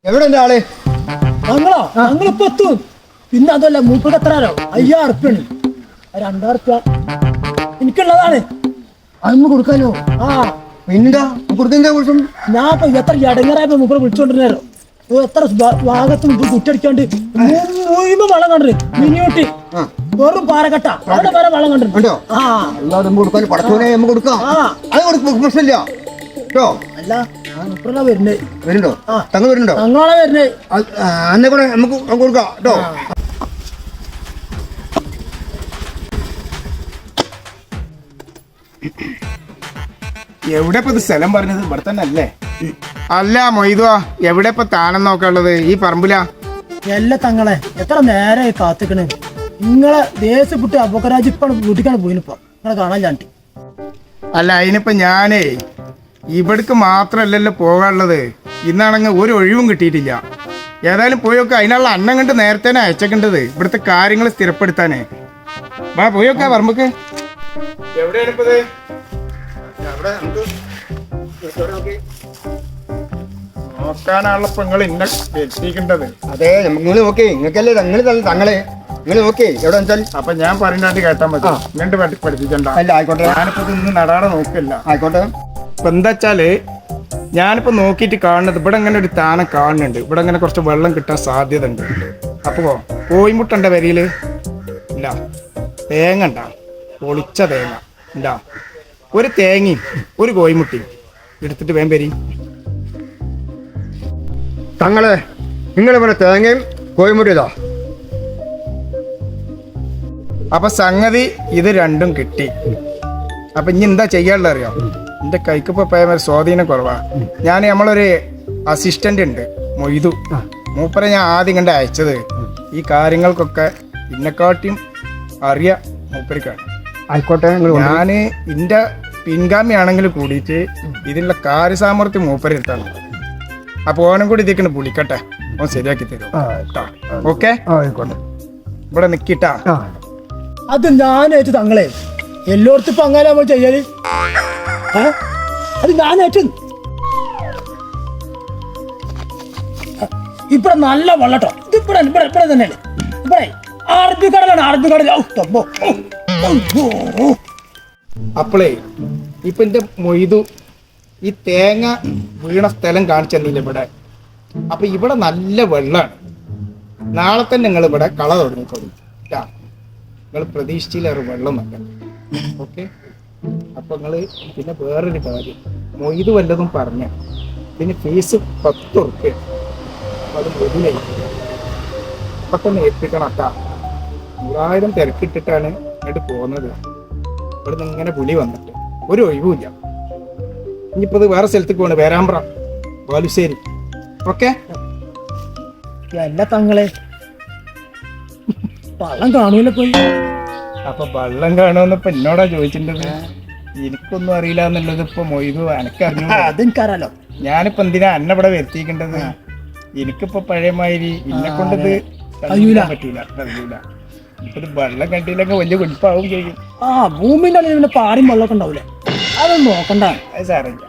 എവിടെ എന്റെ ആള്? ഞങ്ങളിപ്പോ എത്തും. പിന്നെ അതല്ല മൂപ്പത് എത്രയോ 5000 ഉറുപ്പ്യാണ്. 2000 ഉറുപ്പ്യ എനിക്കുള്ളതാണ്. അതൊന്ന് കൊടുക്കാലോ? ആ പിന്നെന്താ കൊടുക്കുന്ന കുറിച്ചും ഞാൻ ഇപ്പൊ എത്ര ഇടങ്ങറായപ്പോ മൂപ്പർ വിളിച്ചോണ്ടിരുന്നോ. എത്ര ഭാഗത്തും കുറ്റടിക്കാണ്ട് മുഴുവൻ വെള്ളം കണ്ടു. മിനിയൂട്ടി വെറും പാറക്കട്ട അവിടെ വരെ വെള്ളം കണ്ടു. ആ എല്ലാവരും കൊടുക്കാൻ പടച്ചോനെ നമുക്ക് കൊടുക്കാം. അത് കൊടുക്കും പ്രശ്നമില്ല കേട്ടോ. അല്ല മൂപ്പറാ വരുന്നേ. വരുന്നുണ്ടോ? തങ്ങൾ വരുന്നുണ്ടോ? തങ്ങളാണ് വരുന്നേ. അന്നെ കൂടെ നമുക്ക് കൊടുക്കാം കേട്ടോ. എവിടെ ഇപ്പൊ ഇത് സ്ഥലം പറഞ്ഞത്? ഇവിടെ തന്നെ അല്ലേ? അല്ല മൊയ്തുവാ, എവിടെ ഇപ്പൊ താനം നോക്കാനുള്ളത്? ഈ പറമ്പിലാ? എല്ലാ തങ്ങളെ എത്ര നേരമായി കാത്തിക്കണേ. നിങ്ങളെ ദേശപ്പെട്ട് അബക്കരാജ് ഇപ്പാണ് വീട്ടിക്കാണ് പോയിനിപ്പോ നിങ്ങളെ കാണാൻ ചാണ്ടി. അല്ല അതിനിപ്പോ ഞാനേ ഇവിടേക്ക് മാത്രല്ലല്ലോ പോകാനുള്ളത്. ഇന്നാണെങ്കിൽ ഒരു ഒഴിവും കിട്ടിയിട്ടില്ല. ഏതായാലും പോയൊക്കെ അതിനുള്ള അന്നം കണ്ട് നേരത്തെ അയച്ചേക്കേണ്ടത് ഇവിടുത്തെ കാര്യങ്ങൾ സ്ഥിരപ്പെടുത്താനേ. വാ പോയൊക്കെ പറമ്പക്ക്. എവിടെയാണ് ഇപ്പത്? നോക്കാനാണല്ലോ ഇപ്പൊ നിങ്ങൾ ഇന്നെ എത്തിക്കേണ്ടത്. അതെ നിങ്ങൾ നോക്കേ, നിങ്ങൾക്കല്ലേ തങ്ങളെ നിങ്ങൾ നോക്കേ എവിടെ വെച്ചാൽ. അപ്പൊ ഞാൻ പറയുന്നത് കേട്ടാൽ മതി. ഇങ്ങോട്ട് പഠിപ്പിക്കണ്ട. അല്ല ആയിക്കോട്ടെ, ഞാനിപ്പോ ഇന്ന് നടാടെ നോക്കില്ല. ആയിക്കോട്ടെ. ഇപ്പൊ എന്താ വെച്ചാല് ഞാനിപ്പോ നോക്കിയിട്ട് കാണുന്നത് ഇവിടെ ഇങ്ങനെ ഒരു താനം കാണുന്നുണ്ട്. ഇവിടെ ഇങ്ങനെ കുറച്ച് വെള്ളം കിട്ടാൻ സാധ്യത ഉണ്ട്. അപ്പോ കോയിമുട്ടണ്ട വരിയില് ഇല്ല, തേങ്ങ ഉണ്ടാ, പൊളിച്ച തേങ്ങ ഉണ്ടാ, ഒരു തേങ്ങയും ഒരു കോയിമുട്ടിയും എടുത്തിട്ട് വേം വരി. തങ്ങളെ നിങ്ങളിവിടെ തേങ്ങയും കോഴിമുട്ടിയതാ. അപ്പൊ സംഗതി ഇത് രണ്ടും കിട്ടി. അപ്പൊ ഇനി എന്താ ചെയ്യാനുള്ള അറിയാം? എന്റെ കൈക്കിപ്പോ ഒരു സ്വാധീനം കുറവാ. ഞാൻ നമ്മളൊരു അസിസ്റ്റന്റ് ഉണ്ട് മൊയ്തു, മൂപ്പരെ ഞാൻ ആദ്യം കണ്ട് അയച്ചത് ഈ കാര്യങ്ങൾക്കൊക്കെ ഇന്നെക്കാട്ടിയും അറിയ മൂപ്പരിക്കാണ്. ആയിക്കോട്ടെ, ഞാന് ഇന്റെ പിൻഗാമിയാണെങ്കിൽ കൂടിയിട്ട് ഇതിനുള്ള കാര്യസാമർത്ഥ്യം മൂപ്പരെടുത്താണ്. അപ്പൊ ഓനും കൂടി ഇതിക്കണ് വിളിക്കട്ടെ, ഓൻ ശരിയാക്കി തരും. ഓക്കെ, ഇവിടെ നിക്കിട്ടാ. അത് ഞാനേറ്റ് തങ്ങളെ എല്ലായിടത്തും ഇപ്പൊ അങ്ങനെ നമ്മൾ ചെയ്യല്. അത് ഞാനേറ്റ് ഇവിടെ നല്ല വെള്ളട്ടോ. ഇത് ഇവിടെ ഇവിടെ ഇവിടെ തന്നെയാണ്. ഇവിടെ അറബിക്കടലാണ്. അറബിക്കടൽ. അപ്പളേ ഇപ്പൊ എന്റെ മൊയ്തു ഈ തേങ്ങ വീണ സ്ഥലം കാണിച്ചെന്നില്ല ഇവിടെ. അപ്പൊ ഇവിടെ നല്ല വെള്ളമാണ്. നാളെ തന്നെ നിങ്ങൾ ഇവിടെ കള തുടങ്ങിക്കോളൂ. നിങ്ങൾ പ്രതീക്ഷിച്ചില്ലേറെ വെള്ളം വെക്കാം. ഓക്കെ, അപ്പൊ നിങ്ങള് പിന്നെ വേറൊരു കാര്യം, മൊയ്തു വല്ലതും പറഞ്ഞ ഇതിന് ഫീസ് 10 ഉറുപ്പ്യ. അപ്പൊ അത് മൊയ്തിലായി അപ്പൊ തന്നെ ഏൽപ്പിക്കണം. 100,000 തിരക്കിട്ടിട്ടാണ് ഇങ്ങോട്ട് പോകുന്നത്. ഇവിടെ നിന്ന് ഇങ്ങനെ പുലി വന്നിട്ട് ഒരു ഒഴിവുമില്ല. ഇനിയിപ്പോ ഇത് വേറെ സ്ഥലത്തേക്ക് പോകണം, പേരാമ്പ്ര, ബാലുശ്ശേരി. ഓക്കെ, എല്ലാ തങ്ങളെ വള്ളം കാണൂല പോയി. അപ്പൊ വെള്ളം കാണുമെന്ന് ഇപ്പൊ എന്നോടാ ചോദിച്ചിട്ടുള്ളത്. എനിക്കൊന്നും അറിയില്ല എന്നുള്ളത് ഇപ്പൊ മൊയ്തു എനക്കറിഞ്ഞു. അതെനിക്കറിയാലോ. ഞാനിപ്പോ എന്തിനാ എന്നെ ഇവിടെ വരുത്തിക്കേണ്ടത്? എനിക്കിപ്പോ പഴയമാതിരി ഇന്നെ കൊണ്ടത് പറ്റൂല. ഇപ്പൊ വെള്ളം കണ്ടില്ലെങ്കിൽ വലിയ വെളുപ്പാവും ചെയ്യും. ഭൂമിന്റെ പിന്നെ പാറിയും വെള്ളമൊക്കെ ഉണ്ടാവൂലേ, അതൊന്നും നോക്കണ്ട. അത് സാറില്ല,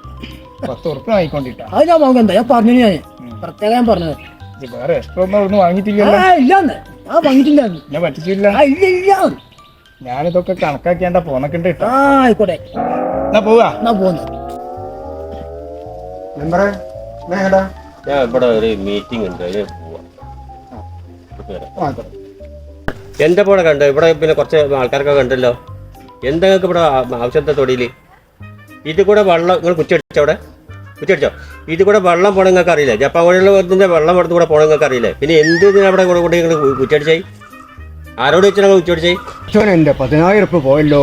10 ഉറുപ്പ്യ വാങ്ങിക്കൊണ്ടിട്ടാ. അത് ഞാൻ നോക്കണ്ട. ഞാൻ പറഞ്ഞു, ഞാൻ പ്രത്യേകം ഞാൻ പറഞ്ഞത്. വേറെ എക്സ്ട്രാ ഒന്നും അവിടുന്ന് വാങ്ങിയിട്ടില്ലല്ലോ? ഇല്ലാന്ന് ഞാൻ വാങ്ങിയിട്ടില്ല. ഞാൻ പറ്റിച്ചില്ല. ഇല്ല, ഞാനിതൊക്കെ കണക്കാക്കിയാണ്ടാ പോന്നൊക്കെ. ആയിക്കോട്ടെ, എന്നാ പോവാ. എന്നാ പോന്നു. ഞാൻ ഇവിടെ ഒരു മീറ്റിംഗ് ഉണ്ട്, അതിന് പോവാ. എന്താ ഇവിടെ കണ്ടോ? ഇവിടെ പിന്നെ കുറച്ച് ആൾക്കാരൊക്കെ കണ്ടല്ലോ. എന്തെങ്കിലും ഇവിടെ ആവശ്യത്തെ തൊടിയിൽ ഇത് കൂടെ വെള്ളം നിങ്ങൾ കുറ്റിയടിച്ചോ? അവിടെ കുറ്റിയടിച്ചോ? ഇത് കൂടെ വെള്ളം പോകണം നിങ്ങൾക്ക് അറിയില്ലേ? ജപ്പാൻ കോഴിയുടെ വെള്ളം എടുത്ത് കൂടെ പോകണം നിങ്ങൾക്ക് അറിയില്ലേ? പിന്നെ എന്ത് അവിടെ കൂടെ കൂടെ നിങ്ങൾ കുറ്റിയടിച്ചായി? ആരോട് വെച്ചാൽ നിങ്ങൾ കുറ്റിയടിച്ചായി? എന്റെ 10,000 ഉറുപ്പ്യ പോയല്ലോ.